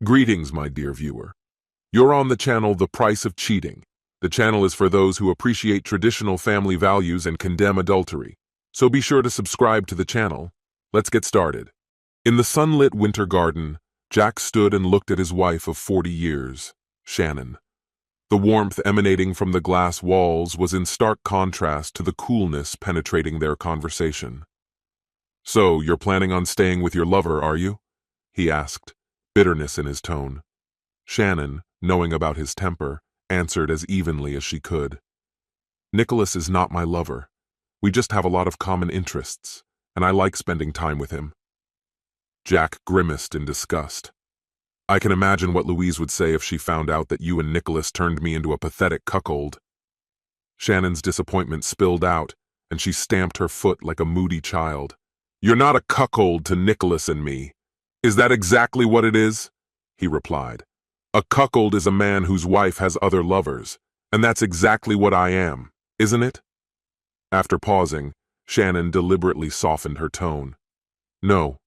Greetings, my dear viewer. You're on the channel The Price of Cheating. The channel is for those who appreciate traditional family values and condemn adultery. So be sure to subscribe to the channel. Let's get started. In the sunlit winter garden, Jack stood and looked at his wife of 40 years, Shannon. The warmth emanating from the glass walls was in stark contrast to the coolness penetrating their conversation. "So, you're planning on staying with your lover, are you?" he asked, bitterness in his tone. Shannon, knowing about his temper, answered as evenly as she could. "Nicholas is not my lover. We just have a lot of common interests, and I like spending time with him." Jack grimaced in disgust. "I can imagine what Louise would say if she found out that you and Nicholas turned me into a pathetic cuckold." Shannon's disappointment spilled out, and she stamped her foot like a moody child. "You're not a cuckold to Nicholas and me. Is that exactly what it is?" he replied. "A cuckold is a man whose wife has other lovers, and that's exactly what I am, isn't it?" After pausing, Shannon deliberately softened her tone. "No,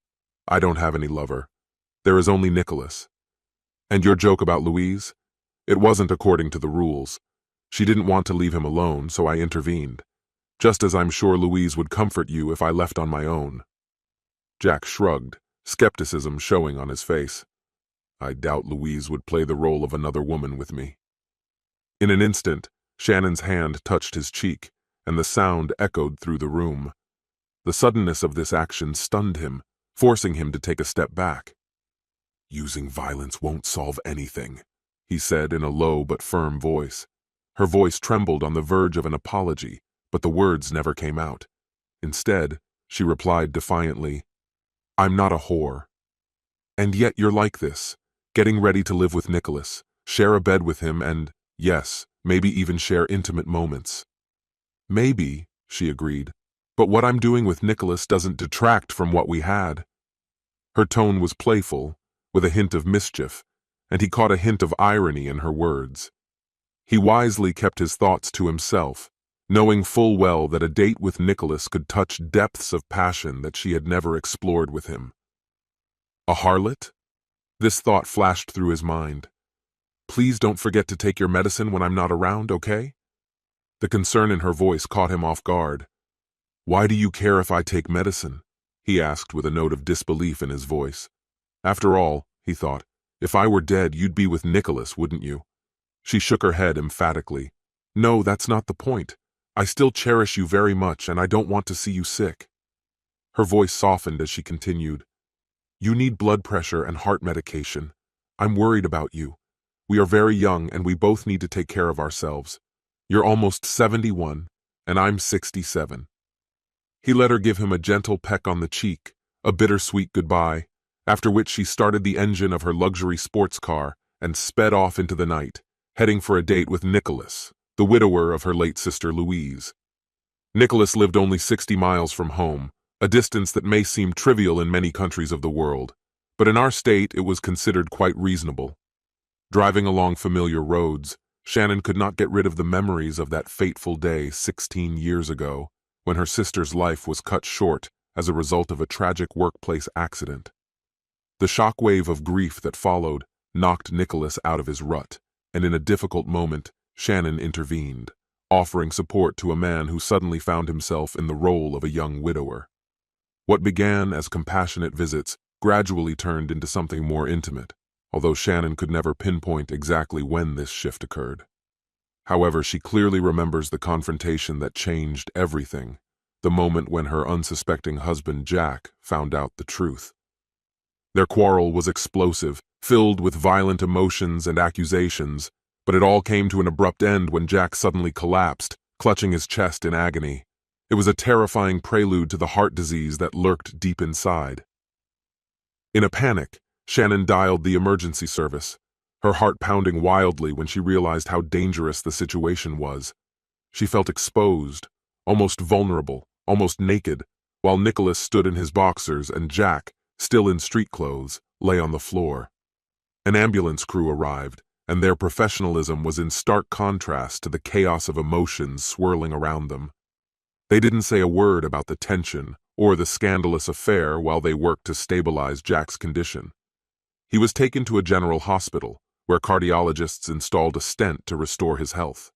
I don't have any lover. There is only Nicholas. And your joke about Louise? It wasn't according to the rules. She didn't want to leave him alone, so I intervened. Just as I'm sure Louise would comfort you if I left on my own." Jack shrugged, skepticism showing on his face. "I doubt Louise would play the role of another woman with me." In an instant, Shannon's hand touched his cheek, and the sound echoed through the room. The suddenness of this action stunned him, forcing him to take a step back. "Using violence won't solve anything," he said in a low but firm voice. Her voice trembled on the verge of an apology, but the words never came out. Instead, she replied defiantly, "I'm not a whore. And yet you're like this, getting ready to live with Nicholas, share a bed with him and, yes, maybe even share intimate moments." "Maybe," she agreed, "but what I'm doing with Nicholas doesn't detract from what we had." Her tone was playful, with a hint of mischief, and he caught a hint of irony in her words. He wisely kept his thoughts to himself, knowing full well that a date with Nicholas could touch depths of passion that she had never explored with him. A harlot? This thought flashed through his mind. "Please don't forget to take your medicine when I'm not around, okay?" The concern in her voice caught him off guard. "Why do you care if I take medicine?" he asked with a note of disbelief in his voice. "After all," he thought, "if I were dead, you'd be with Nicholas, wouldn't you?" She shook her head emphatically. "No, that's not the point. I still cherish you very much, and I don't want to see you sick." Her voice softened as she continued. "You need blood pressure and heart medication. I'm worried about you. We are very young, and we both need to take care of ourselves. You're almost 71, and I'm 67. He let her give him a gentle peck on the cheek, a bittersweet goodbye, after which she started the engine of her luxury sports car and sped off into the night, heading for a date with Nicholas, the widower of her late sister Louise. Nicholas lived only 60 miles from home, a distance that may seem trivial in many countries of the world, but in our state it was considered quite reasonable. Driving along familiar roads, Shannon could not get rid of the memories of that fateful day 16 years ago, when her sister's life was cut short as a result of a tragic workplace accident. The shockwave of grief that followed knocked Nicholas out of his rut, and in a difficult moment, Shannon intervened, offering support to a man who suddenly found himself in the role of a young widower. What began as compassionate visits gradually turned into something more intimate, although Shannon could never pinpoint exactly when this shift occurred. However, she clearly remembers the confrontation that changed everything, the moment when her unsuspecting husband Jack found out the truth. Their quarrel was explosive, filled with violent emotions and accusations, but it all came to an abrupt end when Jack suddenly collapsed, clutching his chest in agony. It was a terrifying prelude to the heart disease that lurked deep inside. In a panic, Shannon dialed the emergency service, her heart pounding wildly when she realized how dangerous the situation was. She felt exposed, almost vulnerable, almost naked, while Nicholas stood in his boxers and Jack, still in street clothes, lay on the floor. An ambulance crew arrived, and their professionalism was in stark contrast to the chaos of emotions swirling around them. They didn't say a word about the tension or the scandalous affair while they worked to stabilize Jack's condition. He was taken to a general hospital, where cardiologists installed a stent to restore his health.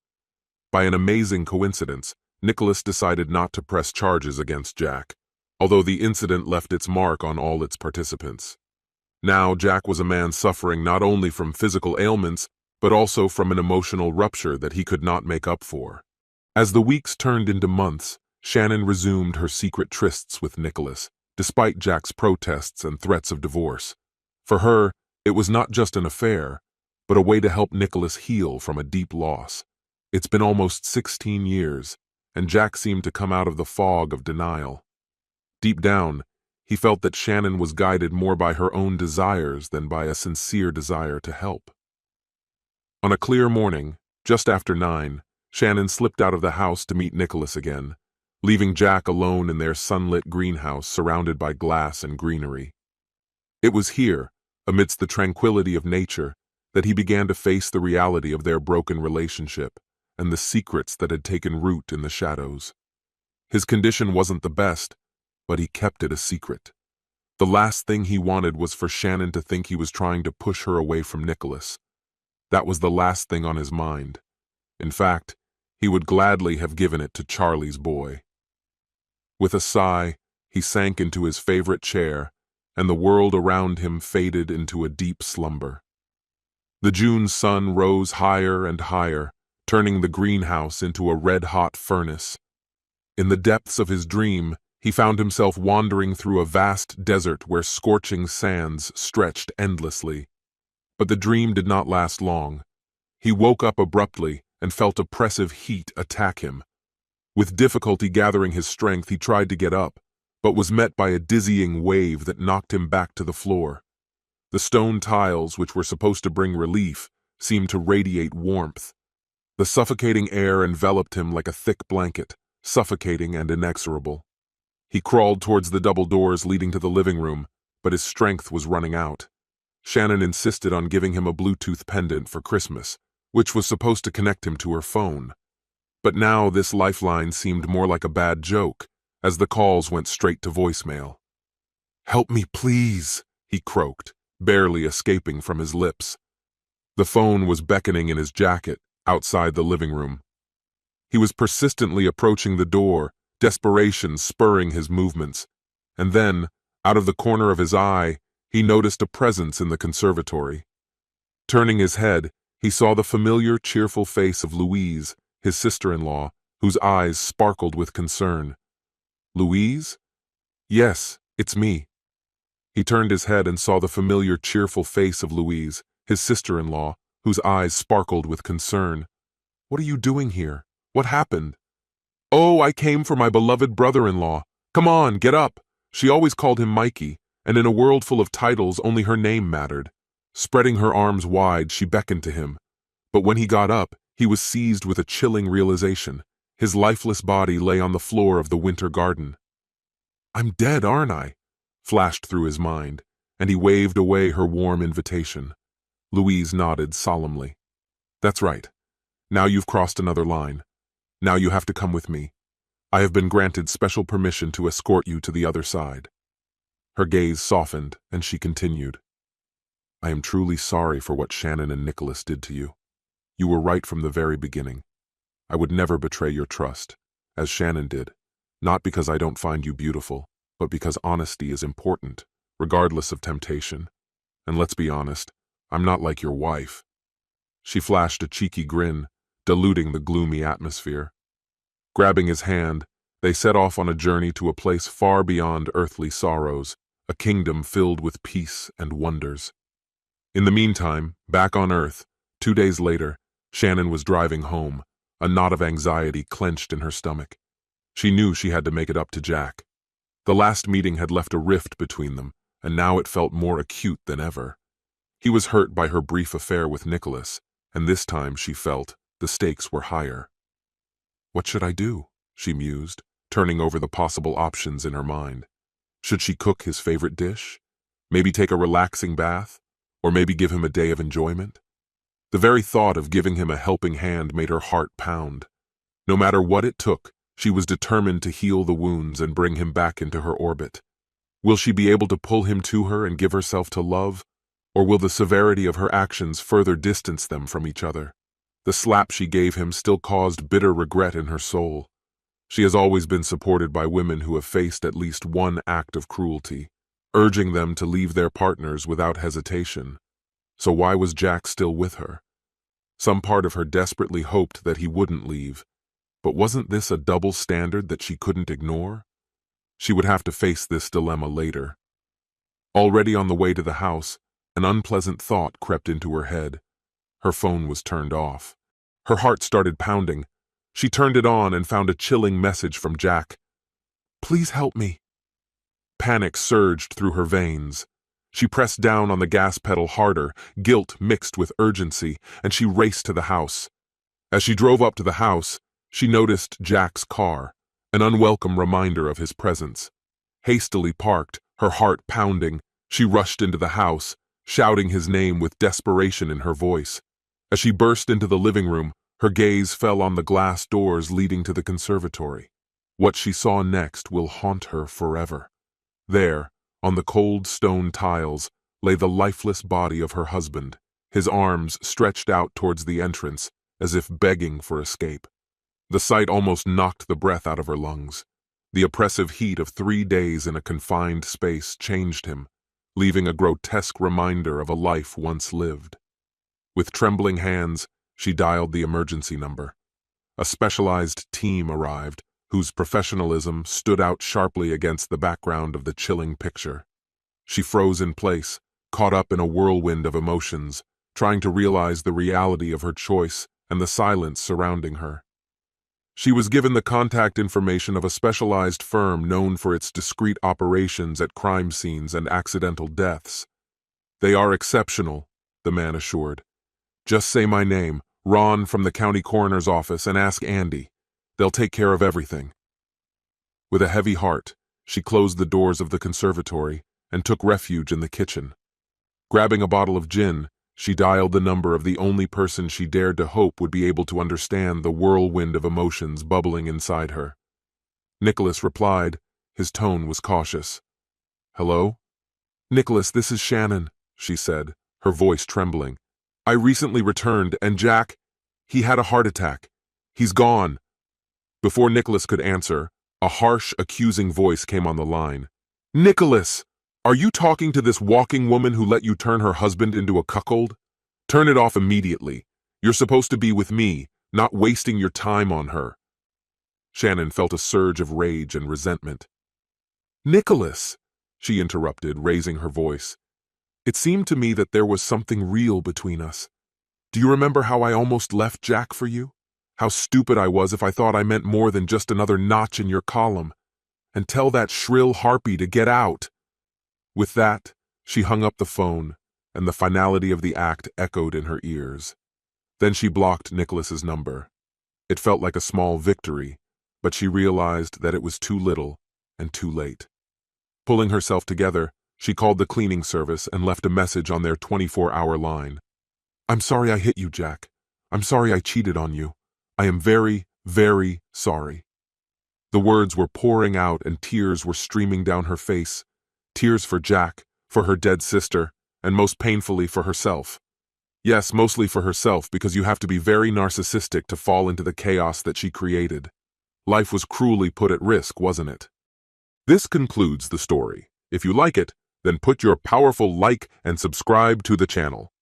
By an amazing coincidence, Nicholas decided not to press charges against Jack, although the incident left its mark on all its participants. Now Jack was a man suffering not only from physical ailments, but also from an emotional rupture that he could not make up for. As the weeks turned into months, Shannon resumed her secret trysts with Nicholas, despite Jack's protests and threats of divorce. For her, it was not just an affair, but a way to help Nicholas heal from a deep loss. It's been almost 16 years, and Jack seemed to come out of the fog of denial. Deep down, he felt that Shannon was guided more by her own desires than by a sincere desire to help. On a clear morning, just after 9, Shannon slipped out of the house to meet Nicholas again, leaving Jack alone in their sunlit greenhouse surrounded by glass and greenery. It was here, amidst the tranquility of nature, that he began to face the reality of their broken relationship and the secrets that had taken root in the shadows. His condition wasn't the best, but he kept it a secret. The last thing he wanted was for Shannon to think he was trying to push her away from Nicholas. That was the last thing on his mind. In fact, he would gladly have given it to Charlie's boy. With a sigh, he sank into his favorite chair, and the world around him faded into a deep slumber. The June sun rose higher and higher, turning the greenhouse into a red-hot furnace. In the depths of his dream, he found himself wandering through a vast desert where scorching sands stretched endlessly. But the dream did not last long. He woke up abruptly and felt oppressive heat attack him. With difficulty gathering his strength, he tried to get up, but was met by a dizzying wave that knocked him back to the floor. The stone tiles, which were supposed to bring relief, seemed to radiate warmth. The suffocating air enveloped him like a thick blanket, suffocating and inexorable. He crawled towards the double doors leading to the living room, but his strength was running out. Shannon insisted on giving him a Bluetooth pendant for Christmas, which was supposed to connect him to her phone. But now this lifeline seemed more like a bad joke, as the calls went straight to voicemail. "Help me, please," he croaked, barely escaping from his lips. The phone was beckoning in his jacket, outside the living room. He was persistently approaching the door, desperation spurring his movements. And then, out of the corner of his eye, he noticed a presence in the conservatory. Turning his head, he saw the familiar, cheerful face of Louise, his sister-in-law, whose eyes sparkled with concern. "Louise? Yes, it's me." He turned his head and saw the familiar, cheerful face of Louise, his sister-in-law, whose eyes sparkled with concern. "What are you doing here? What happened?" "Oh, I came for my beloved brother-in-law. Come on, get up." She always called him Mikey, and in a world full of titles, only her name mattered. Spreading her arms wide, she beckoned to him. But when he got up, he was seized with a chilling realization. His lifeless body lay on the floor of the winter garden. "I'm dead, aren't I?" flashed through his mind, and he waved away her warm invitation. Louise nodded solemnly. "That's right. Now you've crossed another line. Now you have to come with me. I have been granted special permission to escort you to the other side." Her gaze softened, and she continued. "I am truly sorry for what Shannon and Nicholas did to you. You were right from the very beginning. I would never betray your trust, as Shannon did, not because I don't find you beautiful, but because honesty is important, regardless of temptation. And let's be honest, I'm not like your wife." She flashed a cheeky grin, diluting the gloomy atmosphere. Grabbing his hand, they set off on a journey to a place far beyond earthly sorrows, a kingdom filled with peace and wonders. In the meantime, back on Earth, 2 days later, Shannon was driving home, a knot of anxiety clenched in her stomach. She knew she had to make it up to Jack. The last meeting had left a rift between them, and now it felt more acute than ever. He was hurt by her brief affair with Nicholas, and this time she felt the stakes were higher. "What should I do?" she mused, turning over the possible options in her mind. Should she cook his favorite dish? Maybe take a relaxing bath? Or maybe give him a day of enjoyment? The very thought of giving him a helping hand made her heart pound. No matter what it took, she was determined to heal the wounds and bring him back into her orbit. Will she be able to pull him to her and give herself to love? Or will the severity of her actions further distance them from each other? The slap she gave him still caused bitter regret in her soul. She has always been supported by women who have faced at least one act of cruelty, urging them to leave their partners without hesitation. So why was Jack still with her? Some part of her desperately hoped that he wouldn't leave. But wasn't this a double standard that she couldn't ignore? She would have to face this dilemma later. Already on the way to the house, an unpleasant thought crept into her head. Her phone was turned off. Her heart started pounding. She turned it on and found a chilling message from Jack. "Please help me." Panic surged through her veins. She pressed down on the gas pedal harder, guilt mixed with urgency, and she raced to the house. As she drove up to the house, she noticed Jack's car, an unwelcome reminder of his presence. Hastily parked, her heart pounding, she rushed into the house, shouting his name with desperation in her voice. As she burst into the living room, her gaze fell on the glass doors leading to the conservatory. What she saw next will haunt her forever. There, on the cold stone tiles, lay the lifeless body of her husband, his arms stretched out towards the entrance, as if begging for escape. The sight almost knocked the breath out of her lungs. The oppressive heat of 3 days in a confined space changed him, leaving a grotesque reminder of a life once lived. With trembling hands, she dialed the emergency number. A specialized team arrived, whose professionalism stood out sharply against the background of the chilling picture. She froze in place, caught up in a whirlwind of emotions, trying to realize the reality of her choice and the silence surrounding her. She was given the contact information of a specialized firm known for its discreet operations at crime scenes and accidental deaths. "They are exceptional," the man assured. "Just say my name, Ron from the county coroner's office, and ask Andy. They'll take care of everything." With a heavy heart, she closed the doors of the conservatory and took refuge in the kitchen. Grabbing a bottle of gin, she dialed the number of the only person she dared to hope would be able to understand the whirlwind of emotions bubbling inside her. Nicholas replied. His tone was cautious. "Hello?" "Nicholas, this is Shannon," she said, her voice trembling. "I recently returned, and Jack, he had a heart attack. He's gone." Before Nicholas could answer, a harsh, accusing voice came on the line. "Nicholas! Are you talking to this walking woman who let you turn her husband into a cuckold? Turn it off immediately. You're supposed to be with me, not wasting your time on her." Shannon felt a surge of rage and resentment. "Nicholas," she interrupted, raising her voice. "It seemed to me that there was something real between us. Do you remember how I almost left Jack for you? How stupid I was if I thought I meant more than just another notch in your column. And tell that shrill harpy to get out." With that, she hung up the phone, and the finality of the act echoed in her ears. Then she blocked Nicholas's number. It felt like a small victory, but she realized that it was too little and too late. Pulling herself together, she called the cleaning service and left a message on their 24-hour line. "I'm sorry I hit you, Jack. I'm sorry I cheated on you. I am very, very sorry." The words were pouring out and tears were streaming down her face. Tears for Jack, for her dead sister, and most painfully for herself. Yes, mostly for herself, because you have to be very narcissistic to fall into the chaos that she created. Life was cruelly put at risk, wasn't it? This concludes the story. If you like it, then put your powerful like and subscribe to the channel.